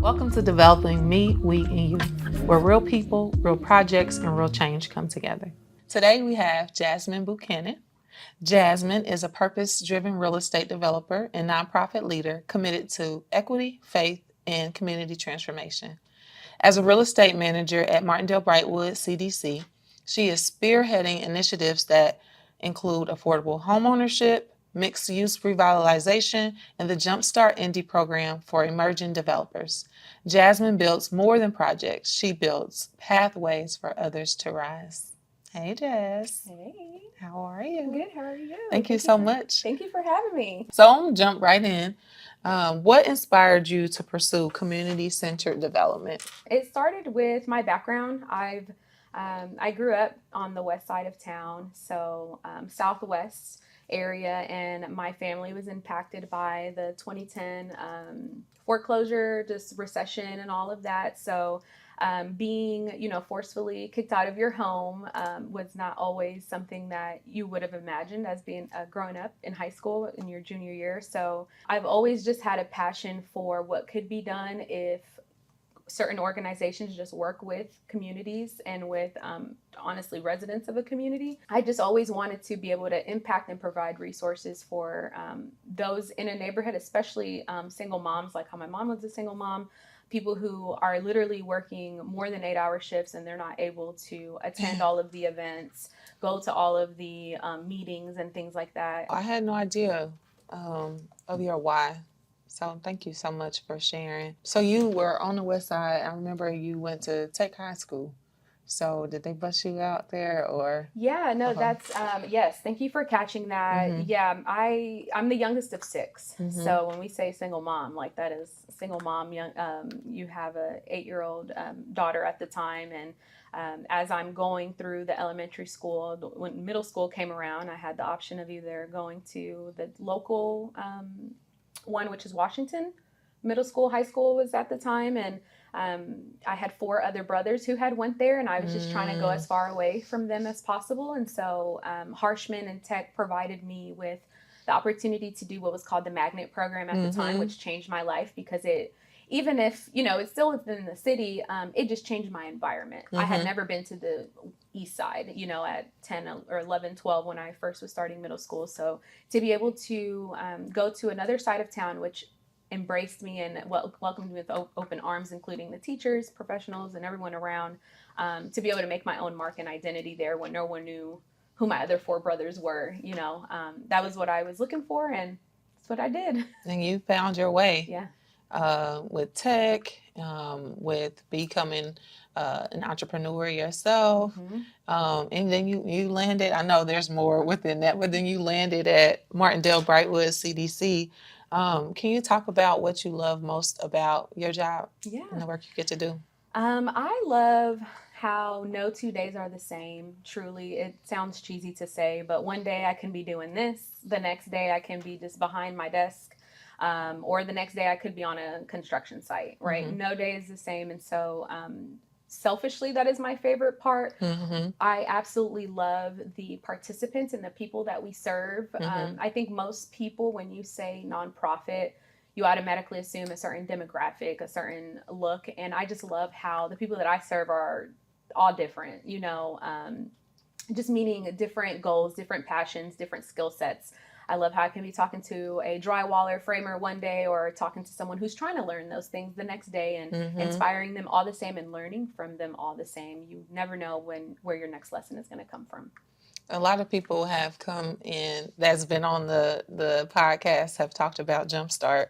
Welcome to Developing Me, We, and You, where real people, real projects, and real change come together. Today we have Jasmine Buchanan. Jasmine is a purpose-driven real estate developer and nonprofit leader committed to equity, faith, and community transformation. As a real estate manager at Martindale-Brightwood, CDC, she is spearheading initiatives that include affordable homeownership, mixed-use revitalization, and the Jumpstart Indie program for emerging developers. Jasmine builds more than projects. She builds pathways for others to rise. Hey, Jazz. Hey. How are you? Good. How are you? Thank you so much. Thank you for having me. So I'm going to jump right in. What inspired you to pursue community-centered development? It started with my background. I grew up on the west side of town, so southwest area, and my family was impacted by the 2010 foreclosure, just recession and all of that. So being, forcefully kicked out of your home was not always something that you would have imagined as being growing up in high school in your junior year. So I've always just had a passion for what could be done if certain organizations just work with communities and with, honestly, residents of a community. I just always wanted to be able to impact and provide resources for those in a neighborhood, especially single moms, like how my mom was a single mom, people who are literally working more than 8-hour shifts and they're not able to attend all of the events, go to all of the meetings and things like that. I had no idea of your why. So thank you so much for sharing. So you were on the west side. I remember you went to Tech High School. So did they bust you out there or? Yeah, no, that's, yes. Thank you for catching that. Mm-hmm. Yeah, I'm the youngest of 6. Mm-hmm. So when we say single mom, like that is single mom, young, you have a 8-year-old daughter at the time. And as I'm going through the elementary school, when middle school came around, I had the option of either going to the local one, which is Washington Middle School, high school was at the time, and I had 4 other brothers who had went there, and I was just trying to go as far away from them as possible. And so Harmon and Tech provided me with the opportunity to do what was called the magnet program at the time, which changed my life because it, even if, it's still within the city, it just changed my environment. I had never been to the east side, at 10 or 11, 12 when I first was starting middle school. So to be able to go to another side of town, which embraced me and welcomed me with open arms, including the teachers, professionals, and everyone around, to be able to make my own mark and identity there when no one knew who my other 4 brothers were, that was what I was looking for, and that's what I did. And you found your way. Yeah. With tech, with becoming an entrepreneur yourself. And then you landed, I know there's more within that, but then you landed at Martindale-Brightwood CDC. Can you talk about what you love most about your job and the work you get to do? I love how no 2 days are the same. Truly, it sounds cheesy to say, but one day I can be doing this. The next day I can be just behind my desk. Or the next day I could be on a construction site, right? No day is the same. And so selfishly, that is my favorite part. I absolutely love the participants and the people that we serve. I think most people, when you say nonprofit, you automatically assume a certain demographic, a certain look. And I just love how the people that I serve are all different, just meaning different goals, different passions, different skill sets. I love how I can be talking to a drywaller framer one day or talking to someone who's trying to learn those things the next day and inspiring them all the same and learning from them all the same. You never know where your next lesson is going to come from. A lot of people have come in that's been on the podcast have talked about Jumpstart.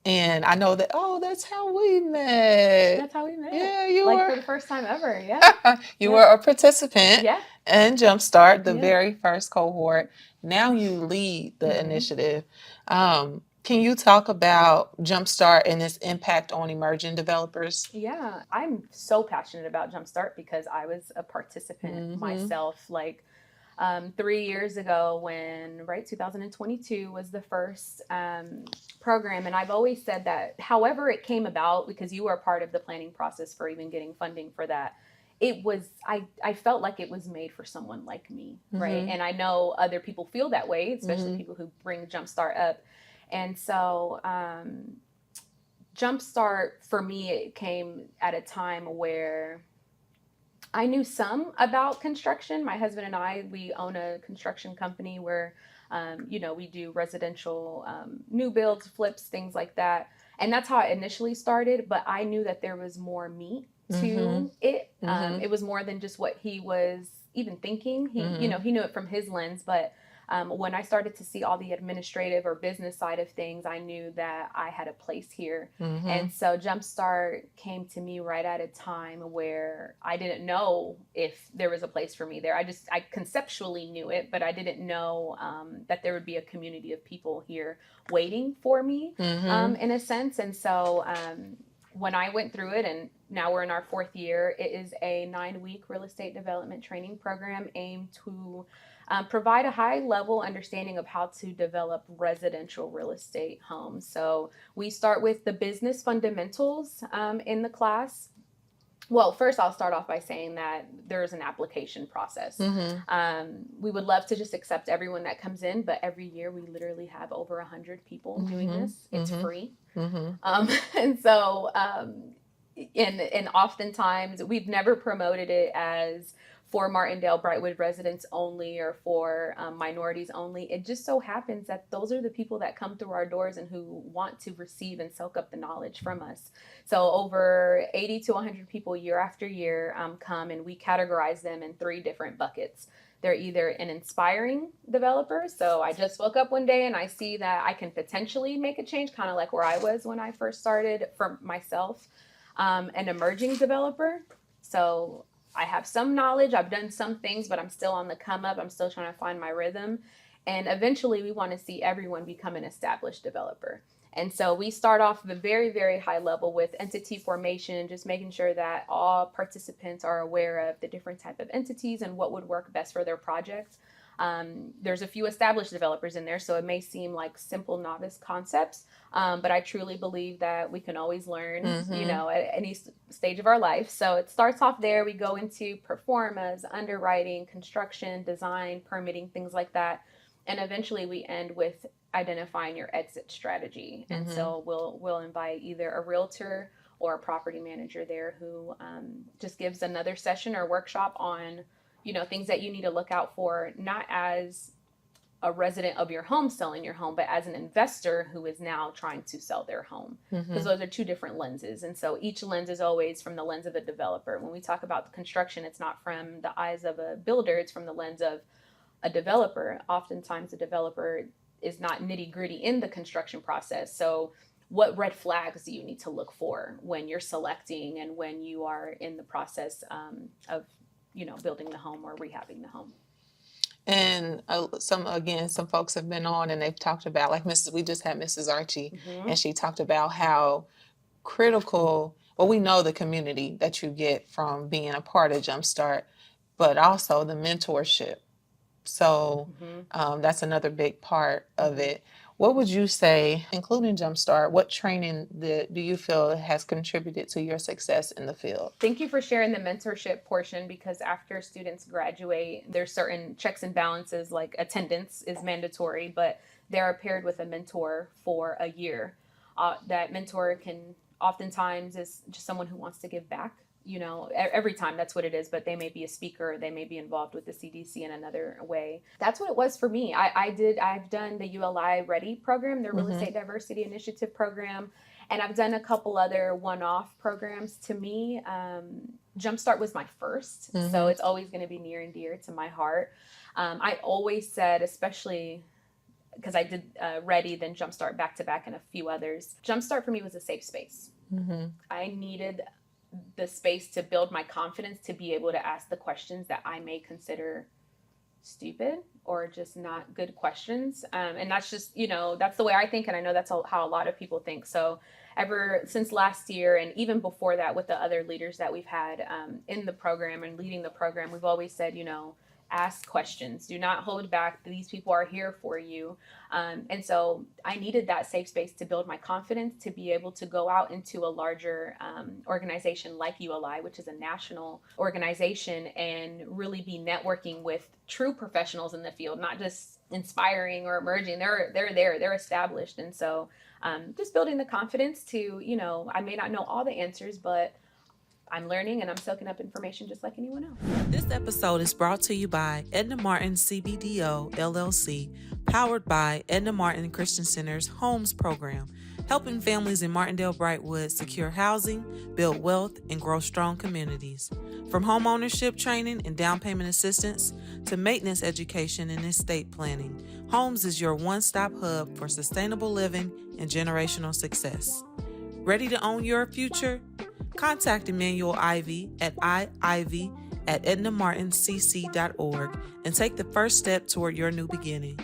And I know that, that's how we met. That's how we met. Yeah, you were. For the first time ever, yeah. You were a participant in Jumpstart, the Yeah. very first cohort. Now you lead the initiative. Can you talk about Jumpstart and its impact on emerging developers? Yeah, I'm so passionate about Jumpstart because I was a participant myself. 3 years ago when, 2022 was the first program. And I've always said that however it came about, because you were a part of the planning process for even getting funding for that, it was, I felt like it was made for someone like me, right? And I know other people feel that way, especially people who bring Jumpstart up. And so Jumpstart, for me, it came at a time where I knew some about construction. My husband and I, we own a construction company where, we do residential new builds, flips, things like that. And that's how it initially started. But I knew that there was more meat to it. It was more than just what he was even thinking. He knew it from his lens, but when I started to see all the administrative or business side of things, I knew that I had a place here. And so Jumpstart came to me right at a time where I didn't know if there was a place for me there. I conceptually knew it, but I didn't know that there would be a community of people here waiting for me in a sense. And so when I went through it, and now we're in our 4th year, it is a 9-week real estate development training program aimed to provide a high level understanding of how to develop residential real estate homes. So we start with the business fundamentals in the class. Well, first I'll start off by saying that there's an application process. We would love to just accept everyone that comes in, but every year we literally have over 100 people doing this. It's free. And so, and oftentimes we've never promoted it as for Martindale-Brightwood residents only or for minorities only. It just so happens that those are the people that come through our doors and who want to receive and soak up the knowledge from us. So over 80 to 100 people year after year come, and we categorize them in 3 different buckets. They're either an inspiring developer. So I just woke up one day and I see that I can potentially make a change, kind of like where I was when I first started for myself. An emerging developer. So I have some knowledge, I've done some things, but I'm still on the come up. I'm still trying to find my rhythm. And eventually we want to see everyone become an established developer. And so we start off at a very, very high level with entity formation, just making sure that all participants are aware of the different type of entities and what would work best for their project. There's a few established developers in there, so it may seem like simple novice concepts, but I truly believe that we can always learn, at any stage of our life. So it starts off there. We go into performas, underwriting, construction, design, permitting, things like that. And eventually we end with identifying your exit strategy. And so we'll invite either a realtor or a property manager there who just gives another session or workshop on things that you need to look out for, not as a resident of your home selling your home, but as an investor who is now trying to sell their home. Because those are 2 different lenses. And so each lens is always from the lens of a developer. When we talk about the construction, it's not from the eyes of a builder, it's from the lens of a developer. Oftentimes a developer is not nitty gritty in the construction process. So what red flags do you need to look for when you're selecting and when you are in the process of building the home or rehabbing the home? And some folks have been on and they've talked about, like we just had Mrs. Archie, and she talked about how critical, well, we know the community that you get from being a part of Jumpstart, but also the mentorship. So that's another big part of it. What would you say, including Jumpstart, what training do you feel has contributed to your success in the field? Thank you for sharing the mentorship portion, because after students graduate, there's certain checks and balances, like attendance is mandatory, but they're paired with a mentor for a year. That mentor can oftentimes is just someone who wants to give back. Every time that's what it is, but they may be a speaker, they may be involved with the CDC in another way. That's what it was for me. I've done the ULI Ready program, the Real Estate Diversity Initiative program, and I've done a couple other one-off programs. To me, Jumpstart was my first, so it's always going to be near and dear to my heart. I always said, especially because I did Ready, then Jumpstart back to back, and a few others. Jumpstart for me was a safe space. I needed the space to build my confidence to be able to ask the questions that I may consider stupid or just not good questions. And that's just, that's the way I think. And I know that's how a lot of people think. So ever since last year, and even before that with the other leaders that we've had in the program and leading the program, we've always said, ask questions. Do not hold back. These people are here for you. And so I needed that safe space to build my confidence, to be able to go out into a larger organization like ULI, which is a national organization, and really be networking with true professionals in the field, not just inspiring or emerging. They're there, they're established. And so just building the confidence to, you know, I may not know all the answers, but I'm learning and I'm soaking up information just like anyone else. This episode is brought to you by Edna Martin CBDO LLC, powered by Edna Martin Christian Center's Homes program, helping families in Martindale-Brightwood secure housing, build wealth, and grow strong communities. From home ownership training and down payment assistance to maintenance education and estate planning, Homes is your one-stop hub for sustainable living and generational success. Ready to own your future? Contact Immanuel Ivey at iivy@ednamartincc.org and take the first step toward your new beginning.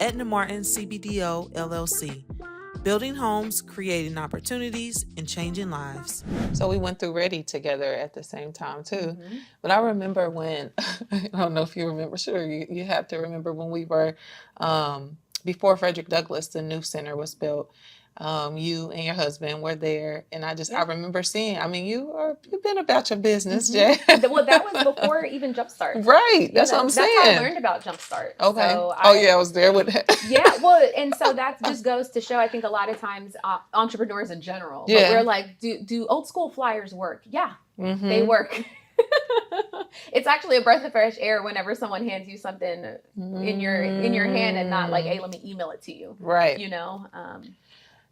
Edna Martin CBDO LLC. Building homes, creating opportunities, and changing lives. So we went through Ready together at the same time too. Mm-hmm. But I remember when, I don't know if you remember, sure you have to remember when we were, before Frederick Douglass, the new center was built. You and your husband were there, and I remember seeing. I mean, you've been about your business, Jay. Well, that was before even Jumpstart. Right, that's what I'm saying. That's how I learned about Jumpstart. Okay. So I was there with that. Yeah, well, and so that just goes to show. I think a lot of times entrepreneurs in general, but we're like, do old school flyers work? Yeah, they work. It's actually a breath of fresh air whenever someone hands you something in your hand and not like, hey, let me email it to you. Right. You know.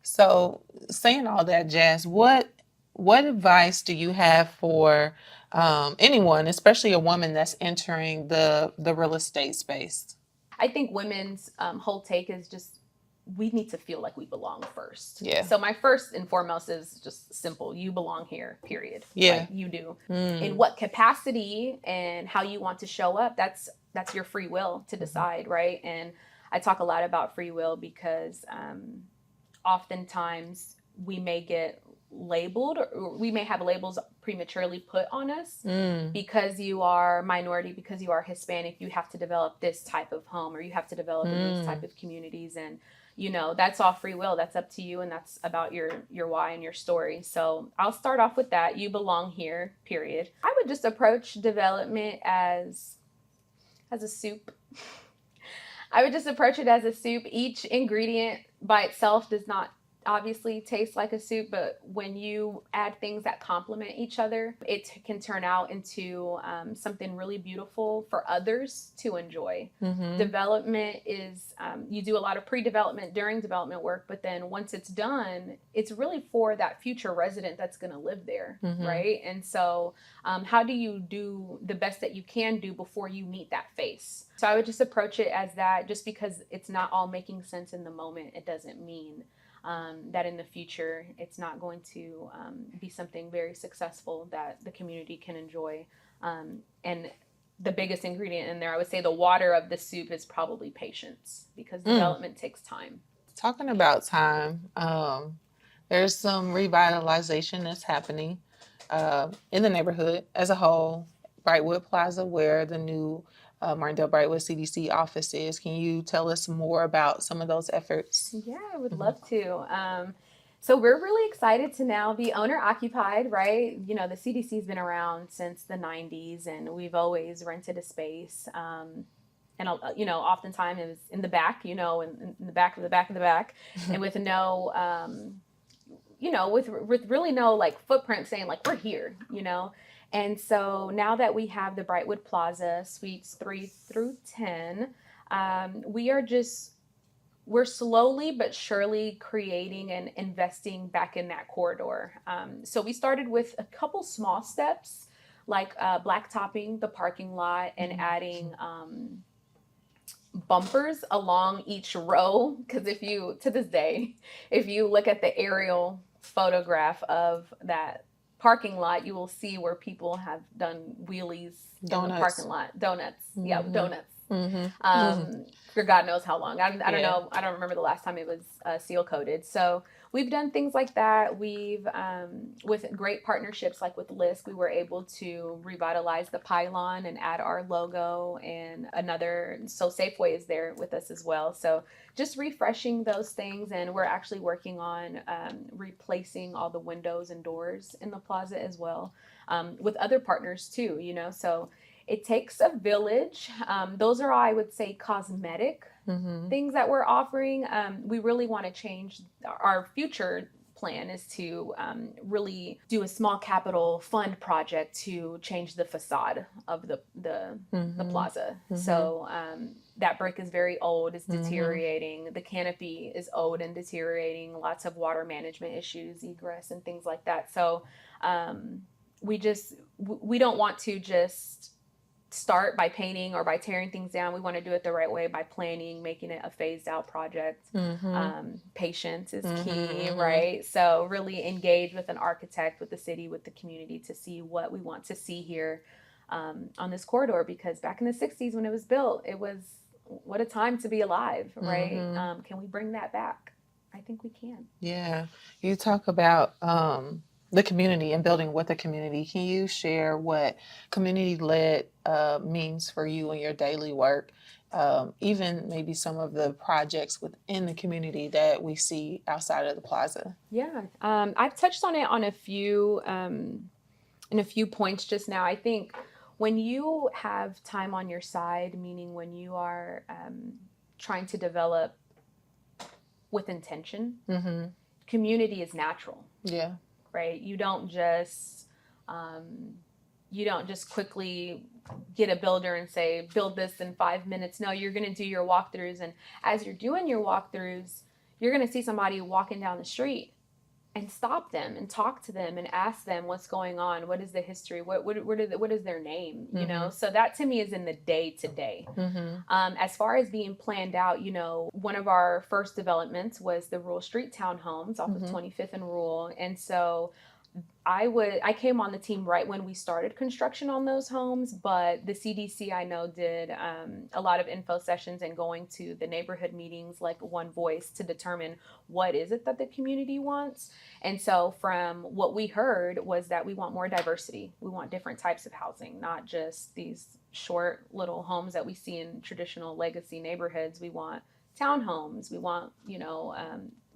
So saying all that, Jazz, what advice do you have for anyone, especially a woman that's entering the real estate space? I think women's whole take is just, we need to feel like we belong first. Yeah. So my first and foremost is just simple. You belong here, period. Yeah. Like, you do. In what capacity and how you want to show up, that's your free will to decide, right? And I talk a lot about free will because oftentimes we may get labeled, or we may have labels prematurely put on us because you are minority, because you are Hispanic, you have to develop this type of home, or you have to develop in these type of communities. And, you know, that's all free will. That's up to you. And that's about your why and your story. So I'll start off with that. You belong here, period. I would just approach development as a soup. I would just approach it as a soup. Each ingredient by itself does not obviously taste like a soup, but when you add things that complement each other, it can turn out into something really beautiful for others to enjoy. Development is, you do a lot of pre-development during development work, but then once it's done, it's really for that future resident that's going to live there, right? And so how do you do the best that you can do before you meet that face? So I would just approach it as that. Just because it's not all making sense in the moment, it doesn't mean that in the future it's not going to be something very successful that the community can enjoy. And the biggest ingredient in there, I would say the water of the soup, is probably patience, because development takes time. Talking about time, there's some revitalization that's happening in the neighborhood as a whole. Brightwood Plaza, where the new Martindale-Brightwood CDC office is. Can you tell us more about some of those efforts? Yeah, I would love to. So we're really excited to now be owner occupied, right? You know, the CDC's been around since the 90s, and we've always rented a space. And, you know, oftentimes it was in the back, you know, in the back of the back of the back, and with no, you know, with really no like footprint saying like, we're here, you know. And so now that we have the Brightwood Plaza, suites 3 through 10, we're slowly but surely creating and investing back in that corridor. So we started with a couple small steps, like blacktopping the parking lot and adding bumpers along each row. Because to this day, if you look at the aerial photograph of that parking lot, you will see where people have done wheelies in the parking lot. Donuts. Yeah, donuts. For God knows how long. I don't know. I don't remember the last time it was seal coated. So we've done things like that. We've, with great partnerships like with LISC, we were able to revitalize the pylon and add our logo and another. So Safeway is there with us as well. So just refreshing those things. And we're actually working on replacing all the windows and doors in the plaza as well, with other partners too, you know. So it takes a village. Those are, I would say, cosmetic things that we're offering. We really want to change. Our future plan is to really do a small capital fund project to change the facade of the plaza. So that brick is very old, it's deteriorating. The canopy is old and deteriorating, lots of water management issues, egress and things like that. So we don't want to just start by painting or by tearing things down. We want to do it the right way by planning, making it a phased out project. Patience is key, right? So really engage with an architect, with the city, with the community to see what we want to see here on this corridor, because back in the 60s when it was built, it was, what a time to be alive, right? Can we bring that back? I think we can. Yeah. You talk about the community and building with the community. Can you share what community-led means for you in your daily work? Even maybe some of the projects within the community that we see outside of the plaza. Yeah. I've touched on it on a few in a few points just now. I think when you have time on your side, meaning when you are trying to develop with intention, community is natural. Yeah. Right? You don't just quickly get a builder and say, build this in 5 minutes. No, you're going to do your walkthroughs. And as you're doing your walkthroughs, you're going to see somebody walking down the street and stop them and talk to them and ask them what's going on. What is the history? What is their name? You know, so that to me is in the day to day. As far as being planned out, you know, one of our first developments was the Rural Street townhomes off of 25th and Rural. And so I came on the team right when we started construction on those homes, but the CDC I know did a lot of info sessions and going to the neighborhood meetings like one voice to determine what is it that the community wants. And so from what we heard was that we want more diversity. We want different types of housing, not just these short little homes that we see in traditional legacy neighborhoods. We want townhomes. We want, you know,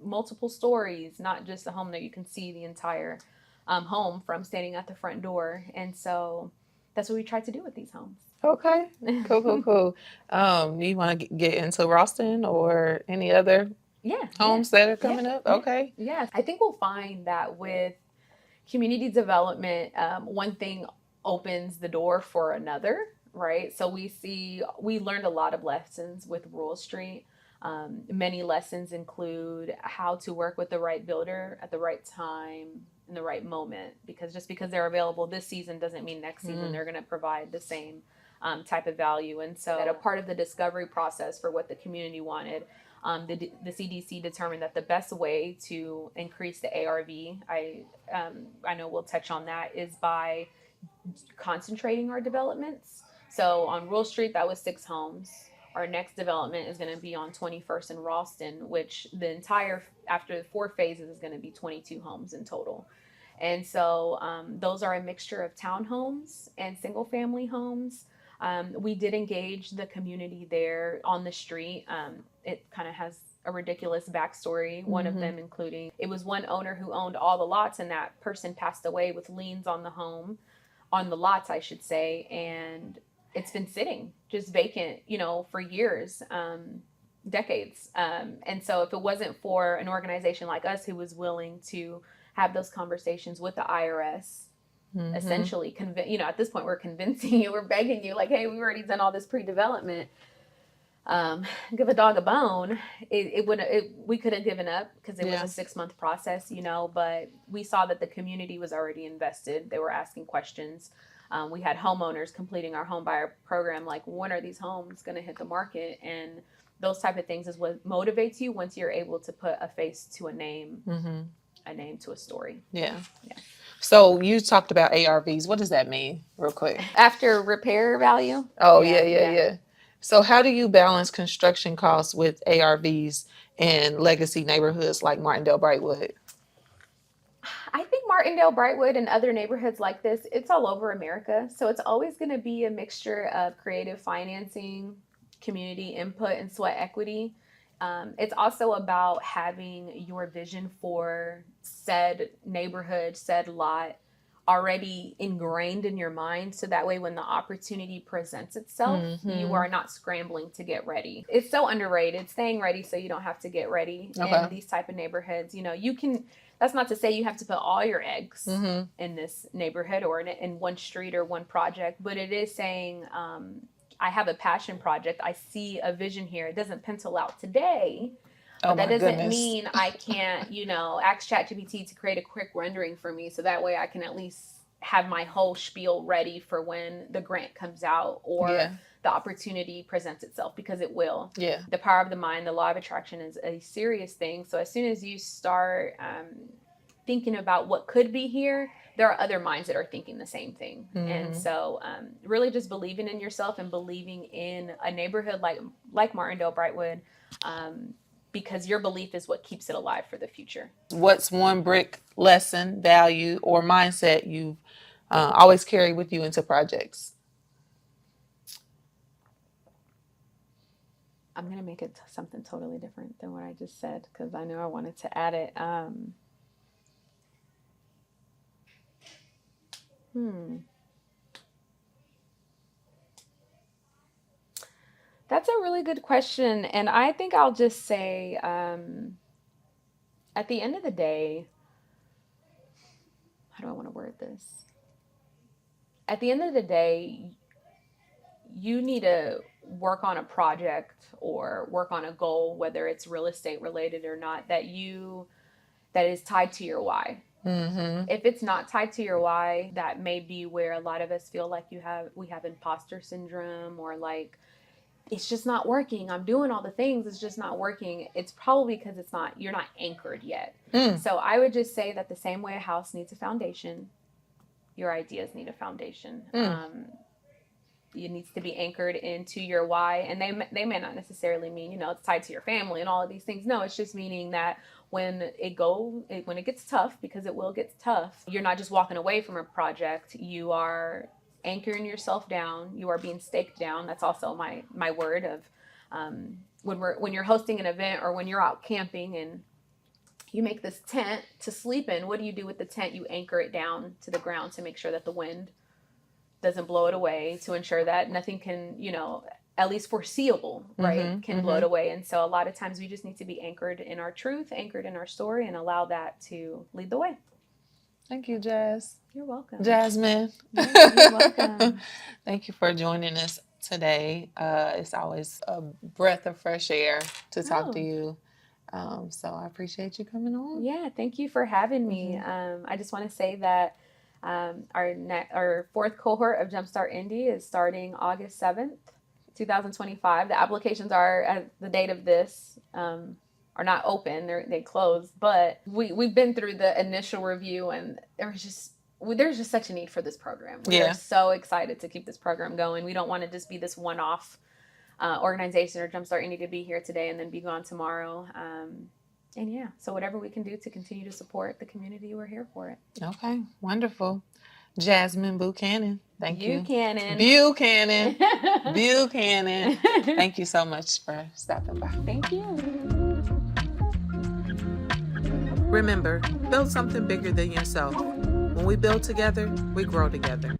multiple stories, not just a home that you can see the entire home from standing at the front door. And so that's what we tried to do with these homes. Okay. Cool. You want to get into Ralston or any other homes that are coming up? Okay. Yeah. I think we'll find that with community development, one thing opens the door for another, right? So we learned a lot of lessons with Rural Street. Many lessons include how to work with the right builder at the right time, in the right moment, because just because they're available this season doesn't mean next season they're going to provide the same type of value. And so a part of the discovery process for what the community wanted, the CDC determined that the best way to increase the ARV, I know we'll touch on that, is by concentrating our developments. So on Rural Street, that was 6 homes. Our next development is going to be on 21st and Ralston, which after 4 phases is going to be 22 homes in total. And so those are a mixture of townhomes and single family homes. We did engage the community there on the street. It kind of has a ridiculous backstory. One of them including, it was one owner who owned all the lots, and that person passed away with liens on the lots, I should say. And it's been sitting just vacant, you know, for years, decades. And so if it wasn't for an organization like us who was willing to have those conversations with the IRS, essentially, at this point we're convincing you, we're begging you, like, hey, we've already done all this pre-development. Give a dog a bone. We could have given up because it was a 6-month process, you know, but we saw that the community was already invested. They were asking questions. We had homeowners completing our home buyer program, like, when are these homes going to hit the market? And those type of things is what motivates you once you're able to put a face to a name, a name to a story. Yeah. So you talked about ARVs. What does that mean, real quick? After repair value? Oh, yeah. So how do you balance construction costs with ARVs in legacy neighborhoods like Martindale-Brightwood? I think Martindale-Brightwood and other neighborhoods like this, it's all over America. So it's always going to be a mixture of creative financing, community input, and sweat equity. It's also about having your vision for said neighborhood, said lot already ingrained in your mind, so that way when the opportunity presents itself, you are not scrambling to get ready. It's so underrated, staying ready so you don't have to get ready. In these type of neighborhoods, you know, you can, that's not to say you have to put all your eggs in this neighborhood or in one street or one project, but it is saying, I have a passion project, I see a vision here, it doesn't pencil out today. But that doesn't mean I can't, you know, ask ChatGPT to create a quick rendering for me, so that way I can at least have my whole spiel ready for when the grant comes out or the opportunity presents itself, because it will. Yeah. The power of the mind, the law of attraction is a serious thing. So as soon as you start thinking about what could be here, there are other minds that are thinking the same thing. And so really just believing in yourself and believing in a neighborhood like Martindale-Brightwood, because your belief is what keeps it alive for the future. What's one brick, lesson, value, or mindset you've always carried with you into projects? I'm going to make it something totally different than what I just said, because I know I wanted to add it. That's a really good question. And I think I'll just say, at the end of the day, how do I want to word this? At the end of the day, you need to work on a project or work on a goal, whether it's real estate related or not, that is tied to your why. If it's not tied to your why, that may be where a lot of us feel like we have imposter syndrome, or like, it's just not working. I'm doing all the things, it's just not working. It's probably because you're not anchored yet. So I would just say that the same way a house needs a foundation, your ideas need a foundation. It needs to be anchored into your why. And they may not necessarily mean, you know, it's tied to your family and all of these things. No, it's just meaning that when it gets tough, because it will get tough, you're not just walking away from a project. You are anchoring yourself down. You are being staked down. That's also my word of when you're hosting an event or when you're out camping and you make this tent to sleep in. What do you do with the tent? You anchor it down to the ground to make sure that the wind doesn't blow it away, to ensure that nothing can, you know, at least foreseeable, right, can blow it away. And so a lot of times we just need to be anchored in our truth, anchored in our story, and allow that to lead the way. Thank you, Jazz. You're welcome. Jasmine. Yeah, you're welcome. Thank you for joining us today. It's always a breath of fresh air to talk to you. So I appreciate you coming on. Yeah, thank you for having me. I just want to say that our fourth cohort of Jumpstart Indy is starting August 7th, 2025. The applications are, at the date of this, are not open. They closed, but we've been through the initial review, and there's just such a need for this program. We are so excited to keep this program going. We don't want to just be this one-off organization or Jumpstart Indy to be here today and then be gone tomorrow. And yeah, so whatever we can do to continue to support the community, we're here for it. Okay, wonderful. Jasmine Buchanan, thank you. Buchanan. Thank you so much for stopping by. Thank you. Remember, build something bigger than yourself. When we build together, we grow together.